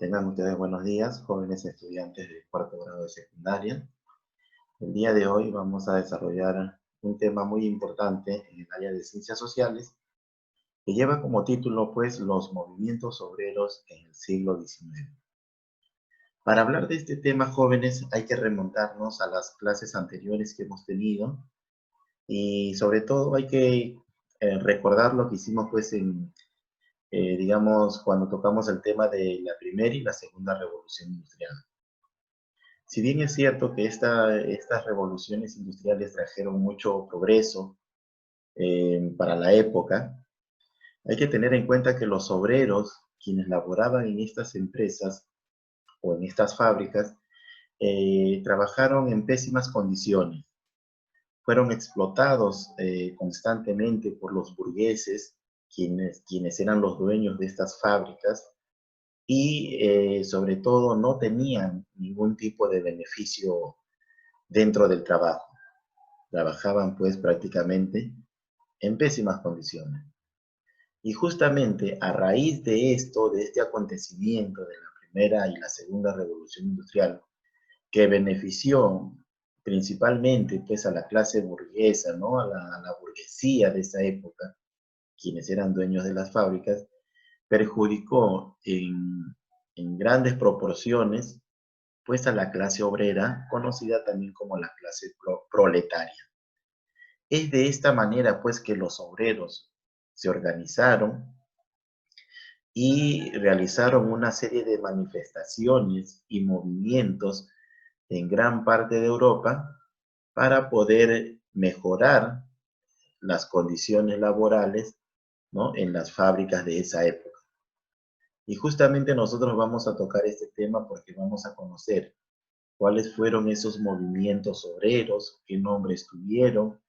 Tengan ustedes buenos días, jóvenes estudiantes de cuarto grado de secundaria. El día de hoy vamos a desarrollar un tema muy importante en el área de ciencias sociales que lleva como título, pues, los movimientos obreros en el siglo XIX. Para hablar de este tema, jóvenes, hay que remontarnos a las clases anteriores que hemos tenido y sobre todo hay que recordar lo que hicimos, pues, digamos, cuando tocamos el tema de la primera y la segunda revolución industrial. Si bien es cierto que estas revoluciones industriales trajeron mucho progreso para la época, hay que tener en cuenta que los obreros, quienes laboraban en estas empresas o en estas fábricas, trabajaron en pésimas condiciones. Fueron explotados constantemente por los burgueses, quienes eran los dueños de estas fábricas, y sobre todo no tenían ningún tipo de beneficio dentro del trabajo. Trabajaban pues prácticamente en pésimas condiciones. Y justamente a raíz de esto, de este acontecimiento de la primera y la segunda revolución industrial, que benefició principalmente pues a la clase burguesa, ¿no? A la burguesía de esa época, quienes eran dueños de las fábricas, perjudicó en grandes proporciones pues a la clase obrera, conocida también como la clase proletaria. Es de esta manera, pues, que los obreros se organizaron y realizaron una serie de manifestaciones y movimientos en gran parte de Europa para poder mejorar las condiciones laborales, ¿no?, en las fábricas de esa época. Y justamente nosotros vamos a tocar este tema porque vamos a conocer cuáles fueron esos movimientos obreros, qué nombres tuvieron,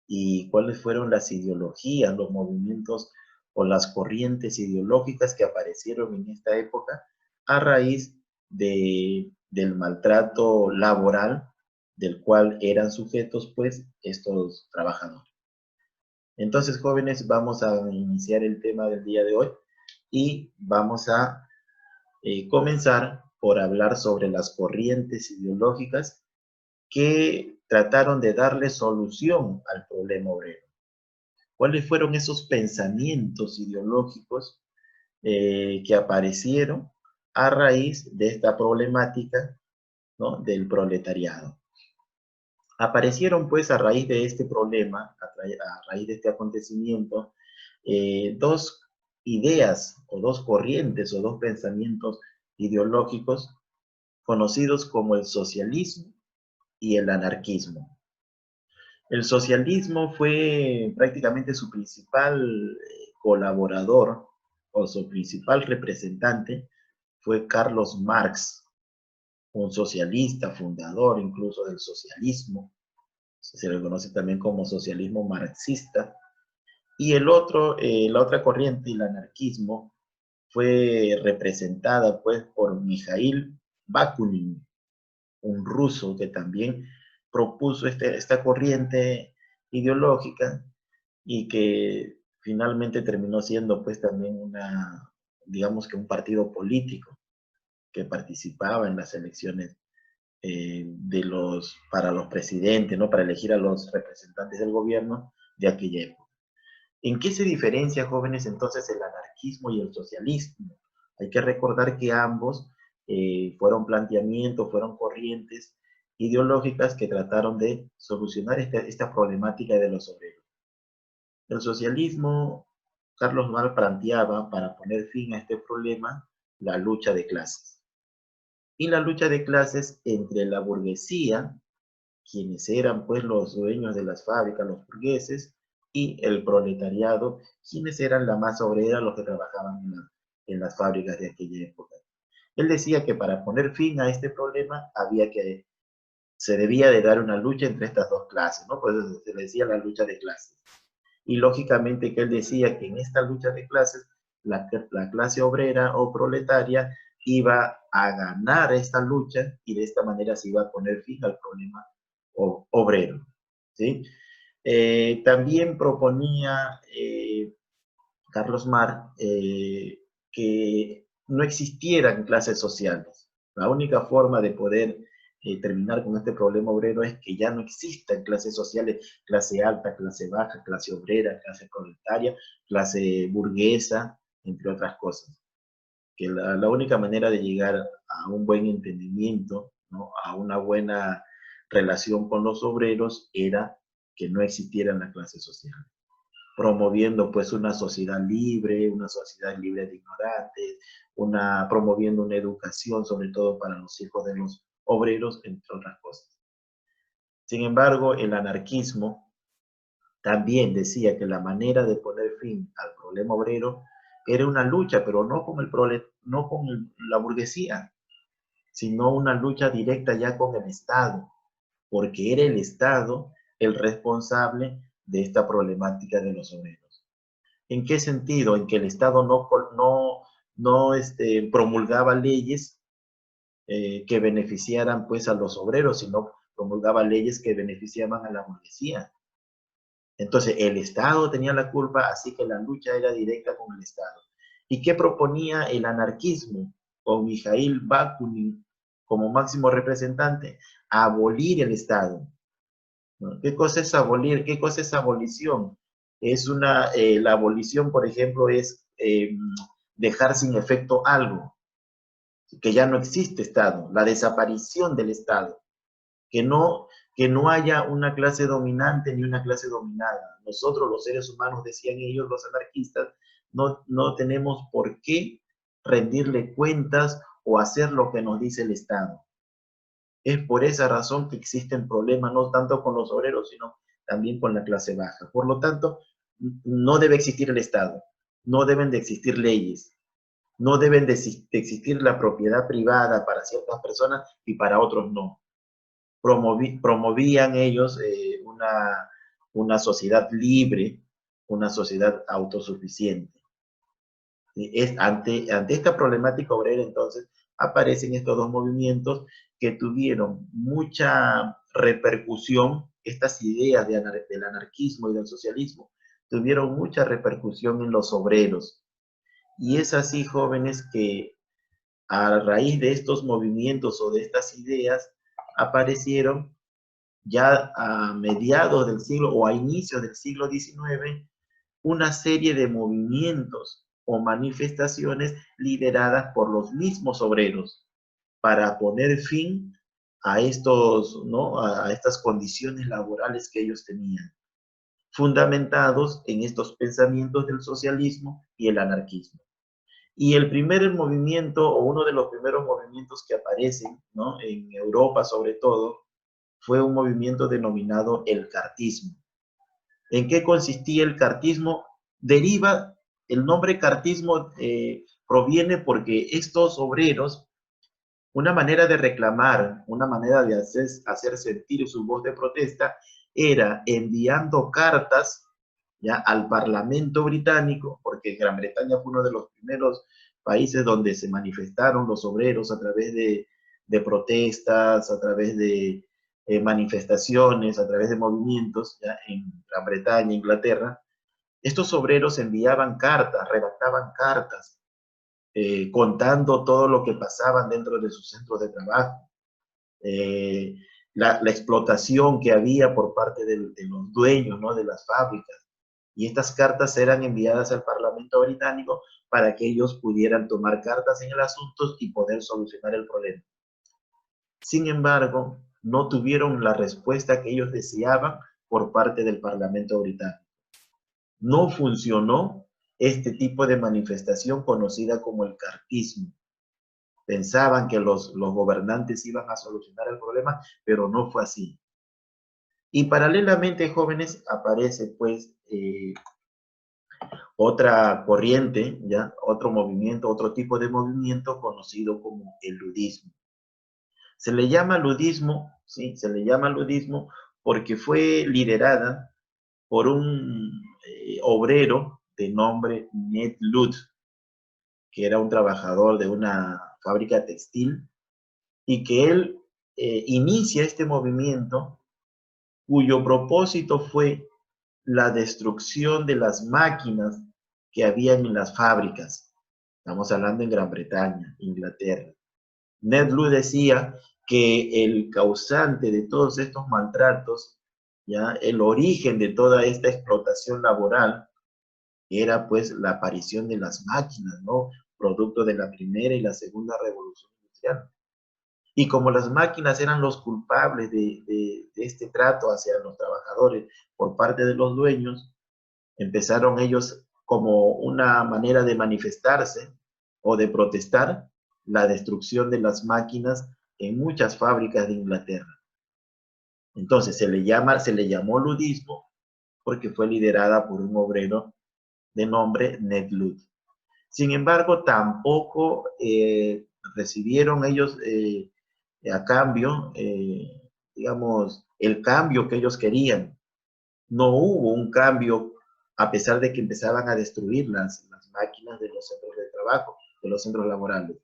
y cuáles fueron las ideologías, los movimientos o las corrientes ideológicas que aparecieron en esta época a raíz del maltrato laboral del cual eran sujetos pues estos trabajadores. Entonces, jóvenes, vamos a iniciar el tema del día de hoy y vamos a comenzar por hablar sobre las corrientes ideológicas que trataron de darle solución al problema obrero. ¿Cuáles fueron esos pensamientos ideológicos que aparecieron a raíz de esta problemática, ¿no?, del proletariado? Aparecieron pues a raíz de este problema, a raíz de este acontecimiento, dos ideas o dos corrientes o dos pensamientos ideológicos conocidos como el socialismo y el anarquismo. El socialismo fue prácticamente su principal colaborador o su principal representante fue Carlos Marx, un socialista, fundador incluso del socialismo. Se le conoce también como socialismo marxista. Y la otra corriente, el anarquismo, fue representada pues por Mikhail Bakunin, un ruso que también propuso esta corriente ideológica y que finalmente terminó siendo pues también digamos que un partido político que participaba en las elecciones para los presidentes, ¿no?, para elegir a los representantes del gobierno de aquella época. ¿En qué se diferencia, jóvenes, entonces el anarquismo y el socialismo? Hay que recordar que ambos fueron planteamientos, fueron corrientes ideológicas que trataron de solucionar esta problemática de los obreros. El socialismo, Carlos Marx planteaba para poner fin a este problema la lucha de clases. Y la lucha de clases entre la burguesía, quienes eran pues los dueños de las fábricas, los burgueses, y el proletariado, quienes eran la masa obrera, los que trabajaban en las fábricas de aquella época. Él decía que para poner fin a este problema se debía de dar una lucha entre estas dos clases, ¿no? Pues se decía la lucha de clases. Y lógicamente que él decía que en esta lucha de clases, la clase obrera o proletaria iba a ganar esta lucha y de esta manera se iba a poner fin al problema obrero, ¿sí? También proponía Carlos Marx que no existieran clases sociales. La única forma de poder terminar con este problema obrero es que ya no existan clases sociales, clase alta, clase baja, clase obrera, clase proletaria, clase burguesa, entre otras cosas. Que la única manera de llegar a un buen entendimiento, ¿no? A una buena relación con los obreros era que no existieran las clases sociales, promoviendo pues una sociedad libre de ignorantes, promoviendo una educación sobre todo para los hijos de los obreros, entre otras cosas. Sin embargo, el anarquismo también decía que la manera de poner fin al problema obrero era una lucha, pero no con no con la burguesía, sino una lucha directa ya con el Estado, porque era el Estado el responsable de esta problemática de los obreros. ¿En qué sentido? En que el Estado no promulgaba leyes que beneficiaran pues a los obreros, sino promulgaba leyes que beneficiaban a la burguesía. Entonces el Estado tenía la culpa, así que la lucha era directa con el Estado. ¿Y qué proponía el anarquismo con Mikhail Bakunin como máximo representante? Abolir el Estado. ¿No? ¿Qué cosa es abolir? ¿Qué cosa es abolición? La abolición, por ejemplo, es dejar sin efecto algo, que ya no existe Estado, la desaparición del Estado, que no, que no haya una clase dominante ni una clase dominada. Nosotros, los seres humanos, decían ellos, los anarquistas, no tenemos por qué rendirle cuentas o hacer lo que nos dice el Estado. Es por esa razón que existen problemas no tanto con los obreros, sino también con la clase baja. Por lo tanto, no debe existir el Estado, no deben de existir leyes, no deben de existir la propiedad privada para ciertas personas y para otros no. Promovían ellos una sociedad libre, una sociedad autosuficiente. Ante esta problemática obrera, entonces, aparecen estos dos movimientos que tuvieron mucha repercusión, estas ideas del anarquismo y del socialismo, tuvieron mucha repercusión en los obreros. Y es así, jóvenes, que a raíz de estos movimientos o de estas ideas, aparecieron ya a mediados del siglo o a inicios del siglo XIX una serie de movimientos o manifestaciones lideradas por los mismos obreros para poner fin a ¿no? A estas condiciones laborales que ellos tenían, fundamentados en estos pensamientos del socialismo y el anarquismo. Y el primer movimiento, o uno de los primeros movimientos que aparecen, ¿no? En Europa sobre todo, fue un movimiento denominado el cartismo. ¿En qué consistía el cartismo? Deriva, el nombre cartismo proviene porque estos obreros, una manera de reclamar, una manera de hacer sentir su voz de protesta, era enviando cartas ya al Parlamento británico, porque Gran Bretaña fue uno de los primeros países donde se manifestaron los obreros a través de protestas, a través de manifestaciones, a través de movimientos, ya en Gran Bretaña, Inglaterra. Estos obreros enviaban cartas, redactaban cartas, contando todo lo que pasaban dentro de sus centros de trabajo, eh, la explotación que había por parte de los dueños, ¿no? De las fábricas. Y estas cartas eran enviadas al Parlamento británico para que ellos pudieran tomar cartas en el asunto y poder solucionar el problema. Sin embargo, no tuvieron la respuesta que ellos deseaban por parte del Parlamento británico. No funcionó este tipo de manifestación conocida como el cartismo. Pensaban que los gobernantes iban a solucionar el problema, pero no fue así. Y paralelamente, jóvenes, aparece pues otra corriente, ¿ya? Otro movimiento, otro tipo de movimiento conocido como el ludismo. Se le llama ludismo, ¿sí? Se le llama ludismo porque fue liderada por un obrero de nombre Ned Ludd, que era un trabajador de una fábrica textil, y que él inicia este movimiento cuyo propósito fue la destrucción de las máquinas que habían en las fábricas. Estamos hablando en Gran Bretaña, Inglaterra. Ned Ludd decía que el causante de todos estos maltratos, ya, el origen de toda esta explotación laboral, era pues la aparición de las máquinas, ¿no? Producto de la primera y la segunda revolución industrial. Y como las máquinas eran los culpables de este trato hacia los trabajadores por parte de los dueños, empezaron ellos como una manera de manifestarse o de protestar la destrucción de las máquinas en muchas fábricas de Inglaterra. Entonces se le llamó ludismo porque fue liderada por un obrero de nombre Ned Ludd. Sin embargo, tampoco recibieron ellos a cambio, digamos, el cambio que ellos querían. No hubo un cambio a pesar de que empezaban a destruir las máquinas de los centros de trabajo, de los centros laborales.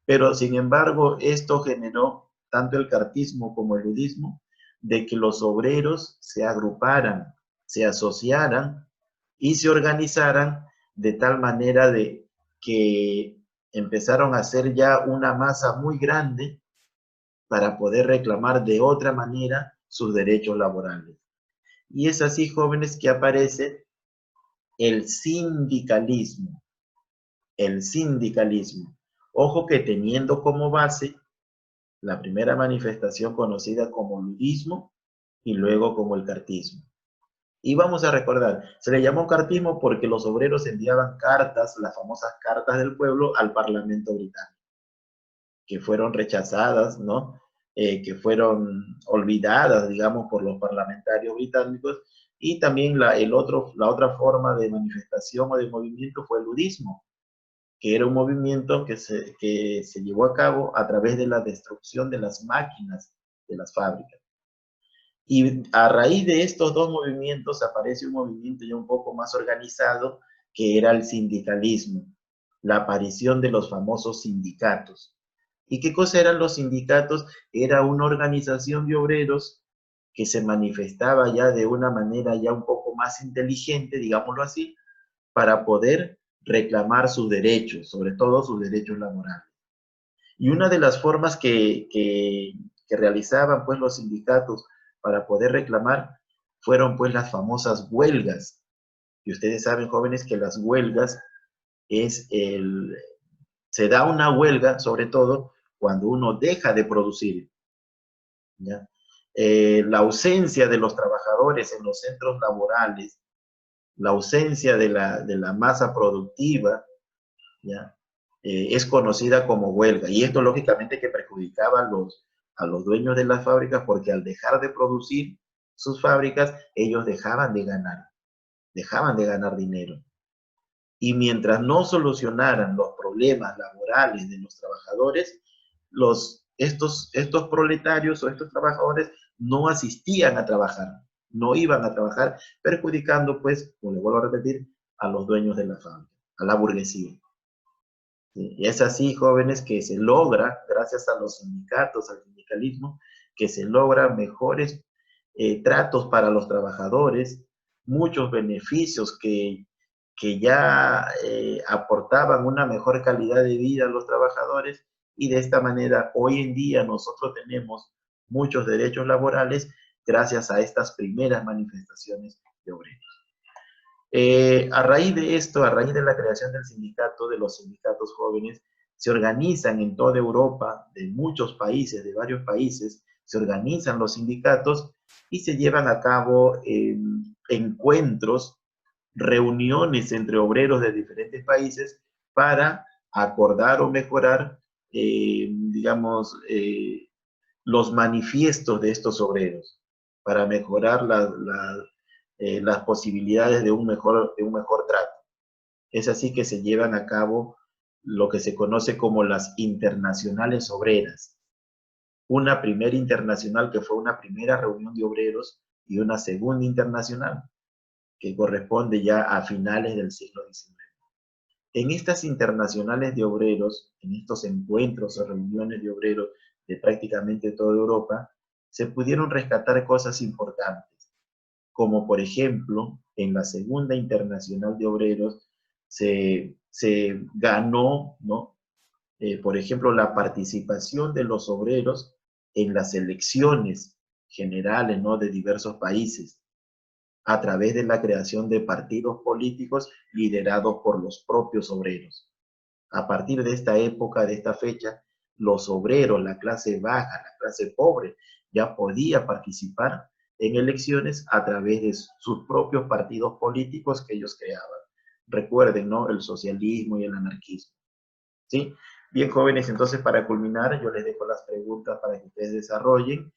Pero, sin embargo, esto generó tanto el cartismo como el ludismo, de que los obreros se agruparan, se asociaran y se organizaran de tal manera de que empezaron a ser ya una masa muy grande para poder reclamar de otra manera sus derechos laborales. Y es así, jóvenes, que aparece el sindicalismo. El sindicalismo. Ojo que teniendo como base la primera manifestación conocida como ludismo y luego como el cartismo. Y vamos a recordar, se le llamó cartismo porque los obreros enviaban cartas, las famosas cartas del pueblo, al Parlamento británico, que fueron rechazadas, ¿no? Que fueron olvidadas, digamos, por los parlamentarios británicos. Y también la otra forma de manifestación o de movimiento fue el ludismo, que era un movimiento que se llevó a cabo a través de la destrucción de las máquinas de las fábricas. Y a raíz de estos dos movimientos aparece un movimiento ya un poco más organizado, que era el sindicalismo, la aparición de los famosos sindicatos. ¿Y qué cosa eran los sindicatos? Era una organización de obreros que se manifestaba ya de una manera ya un poco más inteligente, digámoslo así, para poder reclamar sus derechos, sobre todo sus derechos laborales. Y una de las formas que realizaban pues los sindicatos para poder reclamar fueron pues las famosas huelgas. Y ustedes saben, jóvenes, que las huelgas se da una huelga sobre todo cuando uno deja de producir, ¿ya? La ausencia de los trabajadores en los centros laborales, la ausencia de la masa productiva, ¿ya? Es conocida como huelga. Y esto lógicamente que perjudicaba a los dueños de las fábricas, porque al dejar de producir sus fábricas, ellos dejaban de ganar dinero. Y mientras no solucionaran los problemas laborales de los trabajadores, estos proletarios o estos trabajadores no asistían a trabajar, no iban a trabajar, perjudicando, pues, como le vuelvo a repetir, a los dueños de la fábrica, a la burguesía. Y es así, jóvenes, que se logra, gracias a los sindicatos, al sindicalismo, que se logran mejores tratos para los trabajadores, muchos beneficios que ya aportaban una mejor calidad de vida a los trabajadores, y de esta manera hoy en día nosotros tenemos muchos derechos laborales gracias a estas primeras manifestaciones de obreros. A raíz de esto, a raíz de la creación del sindicato, de los sindicatos jóvenes, se organizan en toda Europa, de muchos países, de varios países, se organizan los sindicatos y se llevan a cabo encuentros, reuniones entre obreros de diferentes países para acordar o mejorar, digamos, los manifiestos de estos obreros, para mejorar las posibilidades de un mejor trato. Es así que se llevan a cabo lo que se conoce como las internacionales obreras. Una primera internacional que fue una primera reunión de obreros y una segunda internacional que corresponde ya a finales del siglo XIX. En estas internacionales de obreros, en estos encuentros o reuniones de obreros de prácticamente toda Europa, se pudieron rescatar cosas importantes, como por ejemplo, en la Segunda Internacional de Obreros se se ganó, ¿no? Por ejemplo, la participación de los obreros en las elecciones generales, ¿no? De diversos países, a través de la creación de partidos políticos liderados por los propios obreros. A partir de esta época, de esta fecha, los obreros, la clase baja, la clase pobre, ya podía participar en elecciones a través de sus propios partidos políticos que ellos creaban. Recuerden, ¿no? El socialismo y el anarquismo. ¿Sí? Bien, jóvenes, entonces para culminar, yo les dejo las preguntas para que ustedes desarrollen